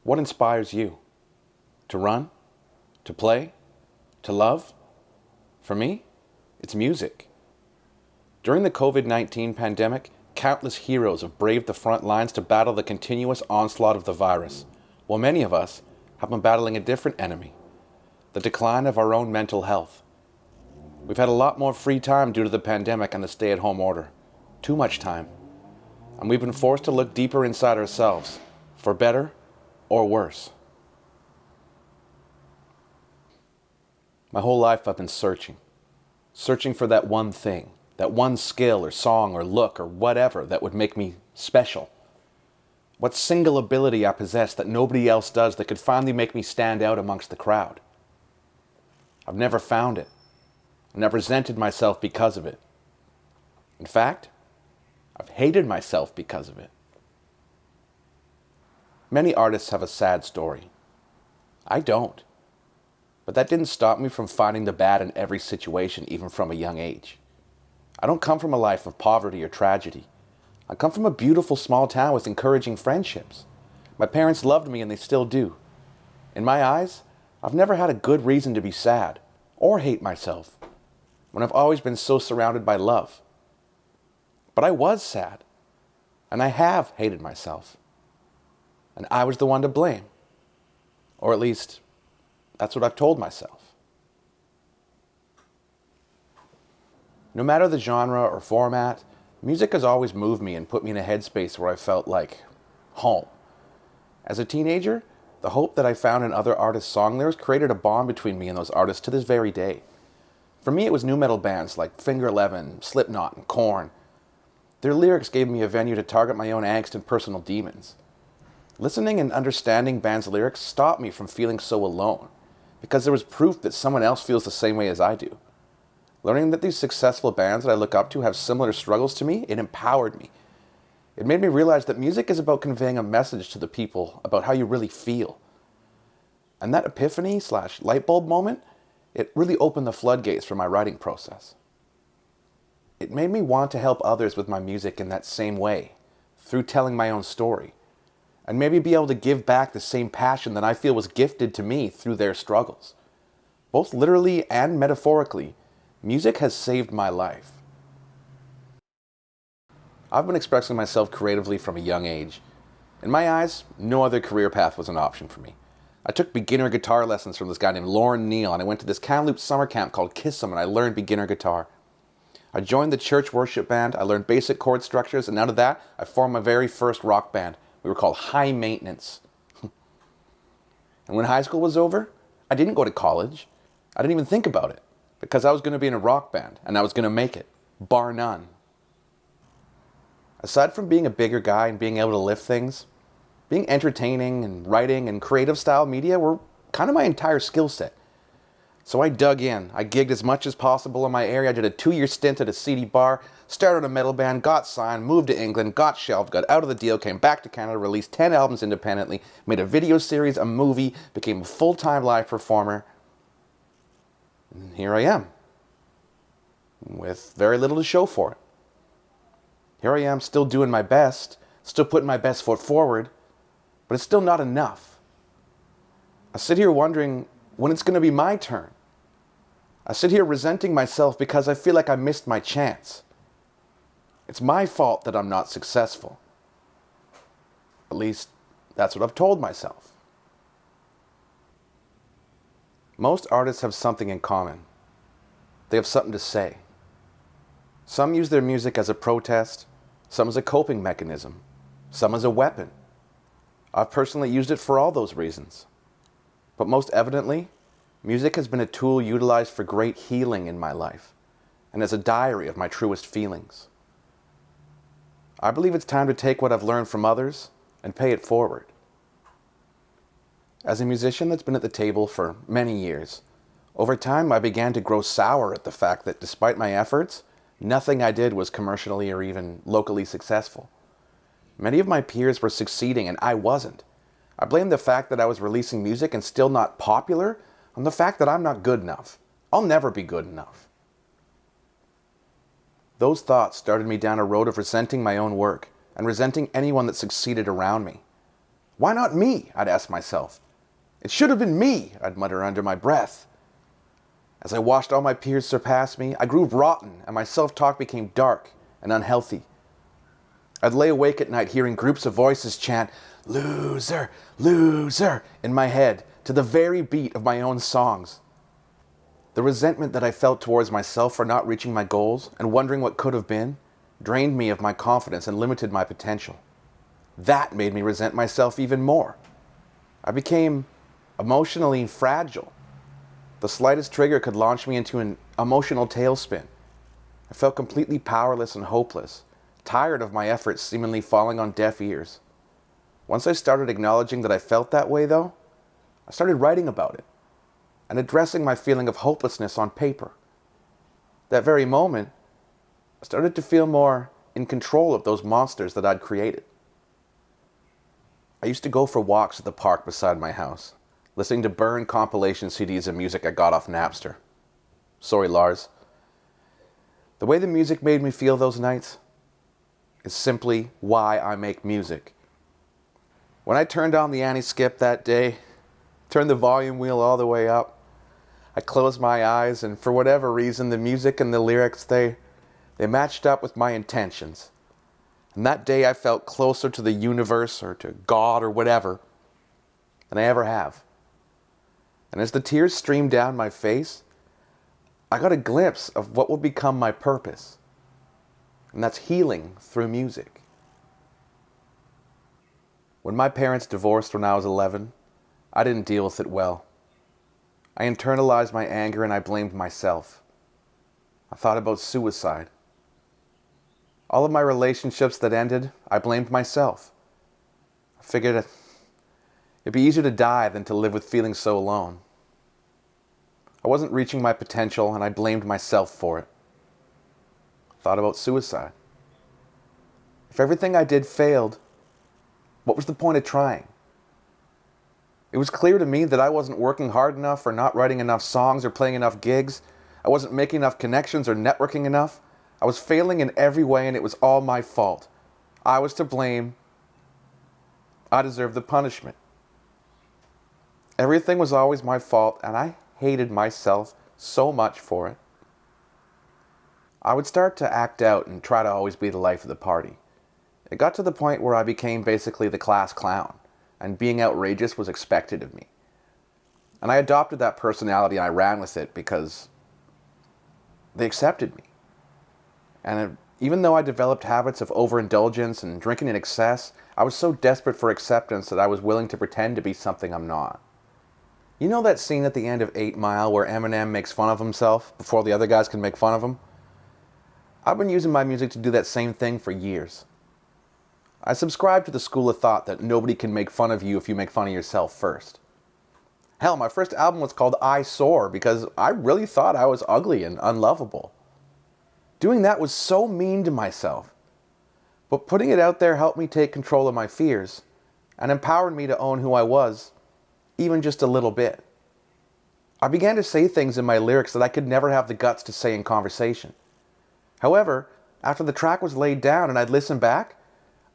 What inspires you? To run? To play? To love? For me, it's music. During the COVID-19 pandemic, countless heroes have braved the front lines to battle the continuous onslaught of the virus, while many of us have been battling a different enemy, the decline of our own mental health. We've had a lot more free time due to the pandemic and the stay-at-home order. Too much time. And we've been forced to look deeper inside ourselves, for better or worse. My whole life I've been searching for that one thing, that one skill or song or look or whatever that would make me special. What single ability I possess that nobody else does that could finally make me stand out amongst the crowd. I've never found it, and I've resented myself because of it. In fact, I've hated myself because of it. Many artists have a sad story. I don't. But that didn't stop me from finding the bad in every situation, even from a young age. I don't come from a life of poverty or tragedy. I come from a beautiful small town with encouraging friendships. My parents loved me and they still do. In my eyes, I've never had a good reason to be sad or hate myself, when I've always been so surrounded by love. But I was sad, and I have hated myself. And I was the one to blame. Or at least, that's what I've told myself. No matter the genre or format, music has always moved me and put me in a headspace where I felt like home. As a teenager, the hope that I found in other artists' song lyrics created a bond between me and those artists to this very day. For me, it was nu metal bands like Finger Eleven, Slipknot, and Korn. Their lyrics gave me a venue to target my own angst and personal demons. Listening and understanding bands' lyrics stopped me from feeling so alone, because there was proof that someone else feels the same way as I do. Learning that these successful bands that I look up to have similar struggles to me, it empowered me. It made me realize that music is about conveying a message to the people about how you really feel. And that epiphany/light bulb moment, it really opened the floodgates for my writing process. It made me want to help others with my music in that same way, through telling my own story, and maybe be able to give back the same passion that I feel was gifted to me through their struggles. Both literally and metaphorically, music has saved my life. I've been expressing myself creatively from a young age. In my eyes, no other career path was an option for me. I took beginner guitar lessons from this guy named Lauren Neal, and I went to this Kamloops summer camp called Kiss 'em, and I learned beginner guitar. I joined the church worship band, I learned basic chord structures, and out of that, I formed my very first rock band. We were called High Maintenance. And when high school was over, I didn't go to college. I didn't even think about it, because I was going to be in a rock band, and I was going to make it, bar none. Aside from being a bigger guy and being able to lift things, being entertaining and writing and creative style media were kind of my entire skill set. So I dug in. I gigged as much as possible in my area. I did a 2-year stint at a seedy bar, started a metal band, got signed, moved to England, got shelved, got out of the deal, came back to Canada, released 10 albums independently, made a video series, a movie, became a full-time live performer. And here I am, with very little to show for it. Here I am still doing my best, still putting my best foot forward, but it's still not enough. I sit here wondering when it's going to be my turn. I sit here resenting myself because I feel like I missed my chance. It's my fault that I'm not successful. At least, that's what I've told myself. Most artists have something in common. They have something to say. Some use their music as a protest, some as a coping mechanism, some as a weapon. I've personally used it for all those reasons. But most evidently, music has been a tool utilized for great healing in my life, and as a diary of my truest feelings. I believe it's time to take what I've learned from others and pay it forward. As a musician that's been at the table for many years, over time I began to grow sour at the fact that despite my efforts, nothing I did was commercially or even locally successful. Many of my peers were succeeding and I wasn't. I blame the fact that I was releasing music and still not popular on the fact that I'm not good enough. I'll never be good enough. Those thoughts started me down a road of resenting my own work and resenting anyone that succeeded around me. Why not me? I'd ask myself. It should have been me, I'd mutter under my breath. As I watched all my peers surpass me, I grew rotten and my self-talk became dark and unhealthy. I'd lay awake at night hearing groups of voices chant, "Loser, loser," in my head to the very beat of my own songs. The resentment that I felt towards myself for not reaching my goals and wondering what could have been drained me of my confidence and limited my potential. That made me resent myself even more. I became emotionally fragile. The slightest trigger could launch me into an emotional tailspin. I felt completely powerless and hopeless, tired of my efforts seemingly falling on deaf ears. Once I started acknowledging that I felt that way, though, I started writing about it and addressing my feeling of hopelessness on paper. That very moment, I started to feel more in control of those monsters that I'd created. I used to go for walks at the park beside my house, listening to burned compilation CDs of music I got off Napster. Sorry, Lars. The way the music made me feel those nights is simply why I make music. When I turned on the anti-skip that day, turned the volume wheel all the way up, I closed my eyes, and for whatever reason, the music and the lyrics, they matched up with my intentions. And that day I felt closer to the universe or to God or whatever than I ever have. And as the tears streamed down my face, I got a glimpse of what would become my purpose. And that's healing through music. When my parents divorced when I was 11, I didn't deal with it well. I internalized my anger and I blamed myself. I thought about suicide. All of my relationships that ended, I blamed myself. I figured it'd be easier to die than to live with feeling so alone. I wasn't reaching my potential and I blamed myself for it. I thought about suicide. If everything I did failed, what was the point of trying? It was clear to me that I wasn't working hard enough or not writing enough songs or playing enough gigs. I wasn't making enough connections or networking enough. I was failing in every way and it was all my fault. I was to blame. I deserved the punishment. Everything was always my fault and I hated myself so much for it. I would start to act out and try to always be the life of the party. It got to the point where I became basically the class clown, and being outrageous was expected of me. And I adopted that personality and I ran with it because they accepted me. And even though I developed habits of overindulgence and drinking in excess, I was so desperate for acceptance that I was willing to pretend to be something I'm not. You know that scene at the end of 8 Mile where Eminem makes fun of himself before the other guys can make fun of him? I've been using my music to do that same thing for years. I subscribe to the school of thought that nobody can make fun of you if you make fun of yourself first. Hell, my first album was called I Soar because I really thought I was ugly and unlovable. Doing that was so mean to myself. But putting it out there helped me take control of my fears and empowered me to own who I was, even just a little bit. I began to say things in my lyrics that I could never have the guts to say in conversation. However, after the track was laid down and I'd listen back,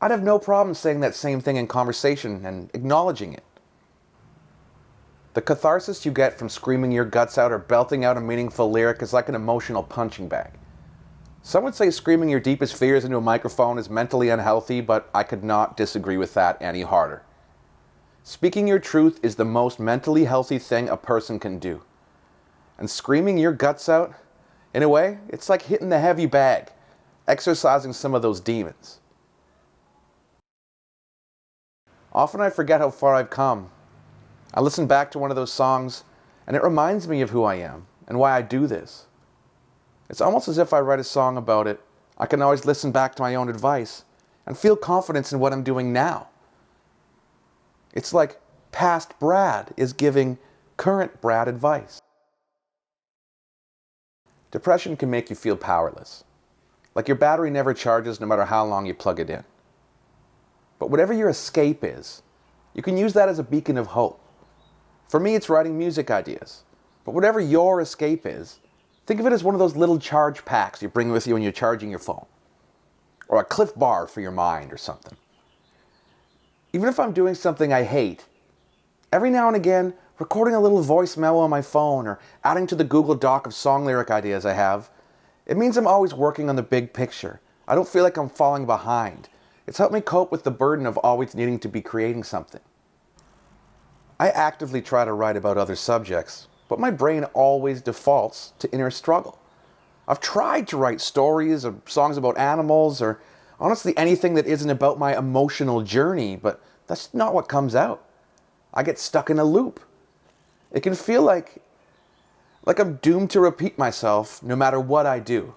I'd have no problem saying that same thing in conversation and acknowledging it. The catharsis you get from screaming your guts out or belting out a meaningful lyric is like an emotional punching bag. Some would say screaming your deepest fears into a microphone is mentally unhealthy, but I could not disagree with that any harder. Speaking your truth is the most mentally healthy thing a person can do. And screaming your guts out, in a way, it's like hitting the heavy bag, exercising some of those demons. Often I forget how far I've come. I listen back to one of those songs, and it reminds me of who I am and why I do this. It's almost as if I write a song about it. I can always listen back to my own advice and feel confidence in what I'm doing now. It's like past Brad is giving current Brad advice. Depression can make you feel powerless, like your battery never charges no matter how long you plug it in. But whatever your escape is, you can use that as a beacon of hope. For me, it's writing music ideas. But whatever your escape is, think of it as one of those little charge packs you bring with you when you're charging your phone. Or a Cliff Bar for your mind or something. Even if I'm doing something I hate, every now and again, recording a little voice memo on my phone or adding to the Google Doc of song lyric ideas I have, it means I'm always working on the big picture. I don't feel like I'm falling behind. It's helped me cope with the burden of always needing to be creating something. I actively try to write about other subjects, but my brain always defaults to inner struggle. I've tried to write stories or songs about animals or honestly anything that isn't about my emotional journey, but that's not what comes out. I get stuck in a loop. It can feel like I'm doomed to repeat myself no matter what I do.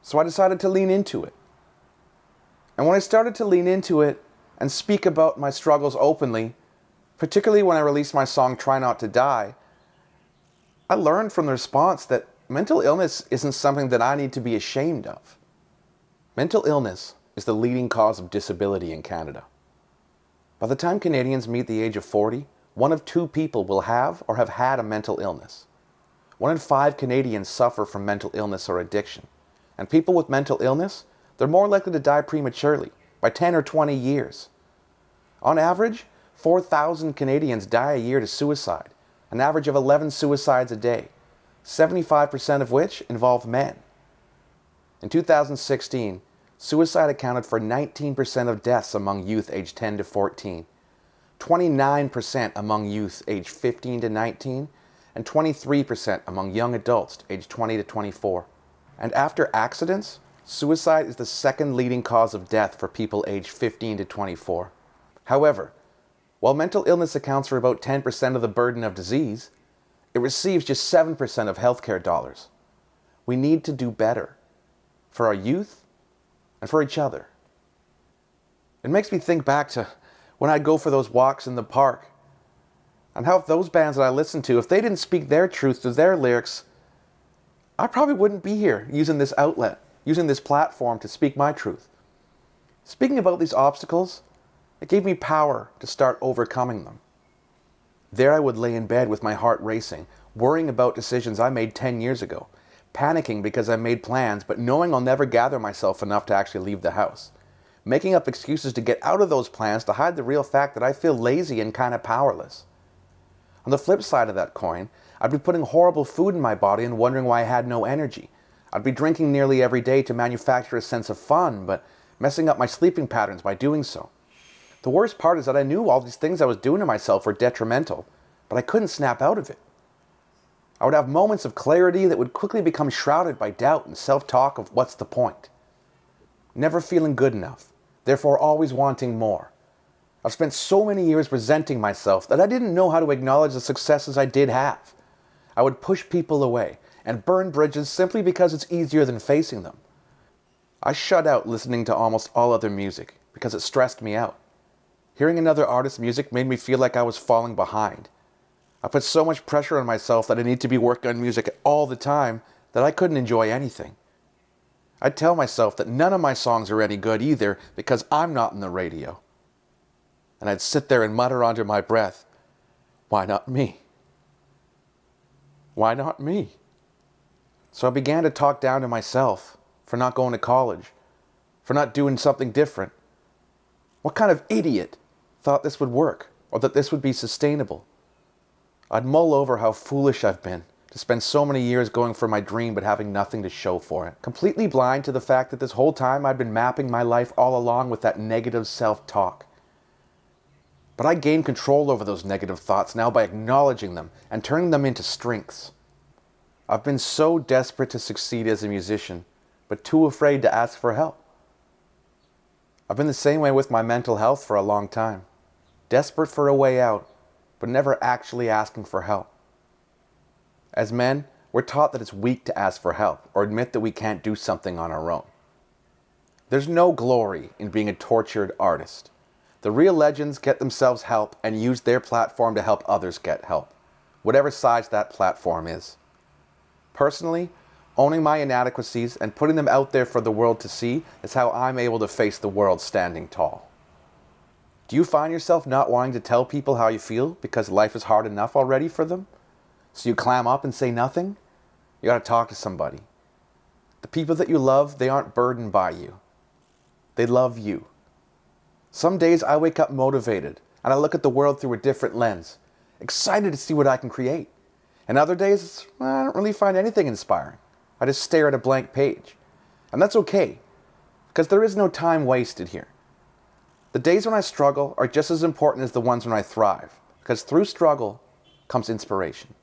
So I decided to lean into it. And when I started to lean into it and speak about my struggles openly, particularly when I released my song Try Not to Die, I learned from the response that mental illness isn't something that I need to be ashamed of. Mental illness is the leading cause of disability in Canada. By the time Canadians meet the age of 40, 1 of 2 people will have or have had a mental illness. 1 in 5 Canadians suffer from mental illness or addiction. And people with mental illness, they're more likely to die prematurely, by 10 or 20 years. On average, 4,000 Canadians die a year to suicide, an average of 11 suicides a day, 75% of which involve men. In 2016, suicide accounted for 19% of deaths among youth aged 10 to 14, 29% among youth aged 15 to 19, and 23% among young adults aged 20 to 24. And after accidents, suicide is the second leading cause of death for people aged 15 to 24. However, while mental illness accounts for about 10% of the burden of disease, it receives just 7% of healthcare dollars. We need to do better for our youth and for each other. It makes me think back to when I'd go for those walks in the park and how if those bands that I listened to, if they didn't speak their truth to their lyrics, I probably wouldn't be here using this outlet, using this platform to speak my truth. Speaking about these obstacles, it gave me power to start overcoming them. There I would lay in bed with my heart racing, worrying about decisions I made 10 years ago, panicking because I made plans, but knowing I'll never gather myself enough to actually leave the house, making up excuses to get out of those plans to hide the real fact that I feel lazy and kind of powerless. On the flip side of that coin, I'd be putting horrible food in my body and wondering why I had no energy. I'd be drinking nearly every day to manufacture a sense of fun, but messing up my sleeping patterns by doing so. The worst part is that I knew all these things I was doing to myself were detrimental, but I couldn't snap out of it. I would have moments of clarity that would quickly become shrouded by doubt and self-talk of what's the point. Never feeling good enough, therefore always wanting more. I've spent so many years resenting myself that I didn't know how to acknowledge the successes I did have. I would push people away and burn bridges simply because it's easier than facing them. I shut out listening to almost all other music because it stressed me out. Hearing another artist's music made me feel like I was falling behind. I put so much pressure on myself that I need to be working on music all the time that I couldn't enjoy anything. I'd tell myself that none of my songs are any good either because I'm not on the radio. And I'd sit there and mutter under my breath, why not me? Why not me? So I began to talk down to myself for not going to college, for not doing something different. What kind of idiot thought this would work or that this would be sustainable? I'd mull over how foolish I've been to spend so many years going for my dream but having nothing to show for it. Completely blind to the fact that this whole time I'd been mapping my life all along with that negative self-talk. But I gained control over those negative thoughts now by acknowledging them and turning them into strengths. I've been so desperate to succeed as a musician, but too afraid to ask for help. I've been the same way with my mental health for a long time. Desperate for a way out, but never actually asking for help. As men, we're taught that it's weak to ask for help or admit that we can't do something on our own. There's no glory in being a tortured artist. The real legends get themselves help and use their platform to help others get help, whatever size that platform is. Personally, owning my inadequacies and putting them out there for the world to see is how I'm able to face the world standing tall. Do you find yourself not wanting to tell people how you feel because life is hard enough already for them? So you clam up and say nothing? You gotta talk to somebody. The people that you love, they aren't burdened by you. They love you. Some days I wake up motivated and I look at the world through a different lens, excited to see what I can create. And other days, I don't really find anything inspiring. I just stare at a blank page. And that's okay, because there is no time wasted here. The days when I struggle are just as important as the ones when I thrive, because through struggle comes inspiration.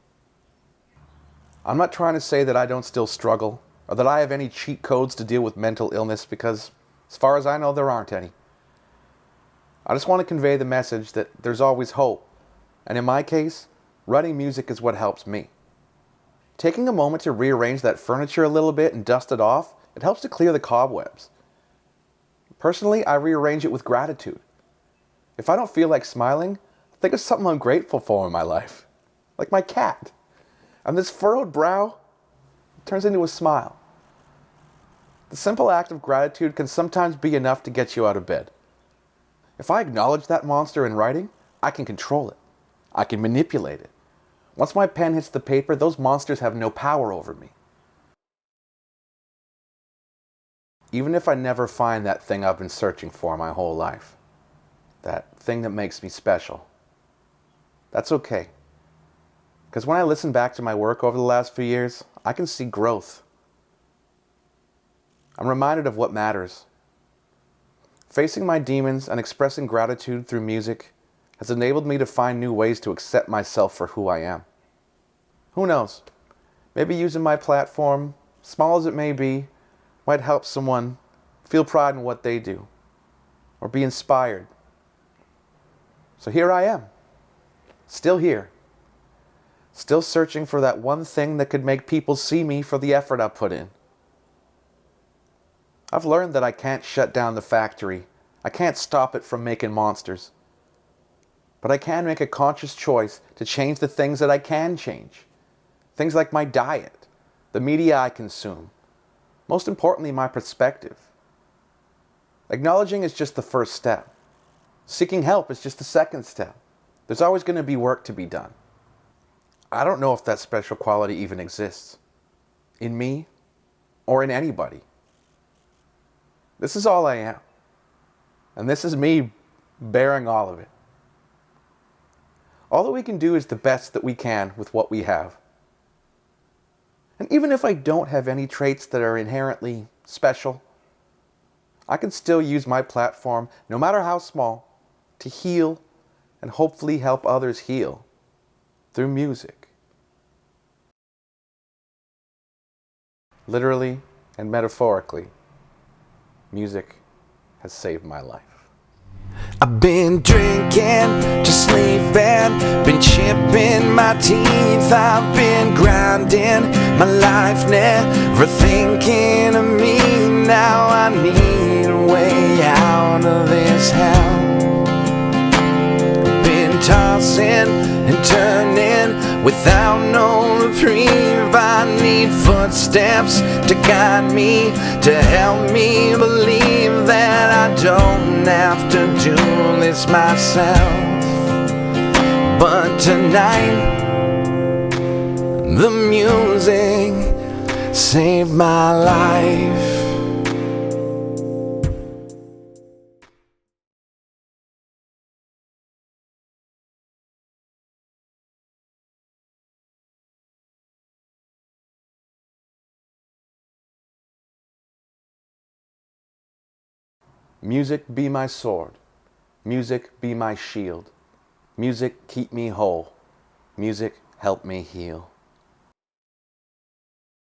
I'm not trying to say that I don't still struggle, or that I have any cheat codes to deal with mental illness, because as far as I know, there aren't any. I just want to convey the message that there's always hope, and in my case, writing music is what helps me. Taking a moment to rearrange that furniture a little bit and dust it off, it helps to clear the cobwebs. Personally, I rearrange it with gratitude. If I don't feel like smiling, think of something I'm grateful for in my life, like my cat. And this furrowed brow turns into a smile. The simple act of gratitude can sometimes be enough to get you out of bed. If I acknowledge that monster in writing, I can control it. I can manipulate it. Once my pen hits the paper, those monsters have no power over me. Even if I never find that thing I've been searching for my whole life, that thing that makes me special, that's okay. Because when I listen back to my work over the last few years, I can see growth. I'm reminded of what matters. Facing my demons and expressing gratitude through music has enabled me to find new ways to accept myself for who I am. Who knows? Maybe using my platform, small as it may be, might help someone feel pride in what they do, or be inspired. So here I am, still here, still searching for that one thing that could make people see me for the effort I put in. I've learned that I can't shut down the factory. I can't stop it from making monsters. But I can make a conscious choice to change the things that I can change. Things like my diet, the media I consume, most importantly, my perspective. Acknowledging is just the first step. Seeking help is just the second step. There's always going to be work to be done. I don't know if that special quality even exists, in me or in anybody. This is all I am. And this is me bearing all of it. All that we can do is the best that we can with what we have. And even if I don't have any traits that are inherently special, I can still use my platform, no matter how small, to heal and hopefully help others heal through music. Literally and metaphorically, music has saved my life. I've been drinking, just sleeping, been chipping my teeth, I've been grinding my life, never thinking of me. Now I need a way out of this hell. Been tossing and turning without no reprieve. I need footsteps to guide me, to help me believe that I don't have to do this myself. But tonight, the music saved my life. Music be my sword. Music be my shield. Music keep me whole. Music help me heal.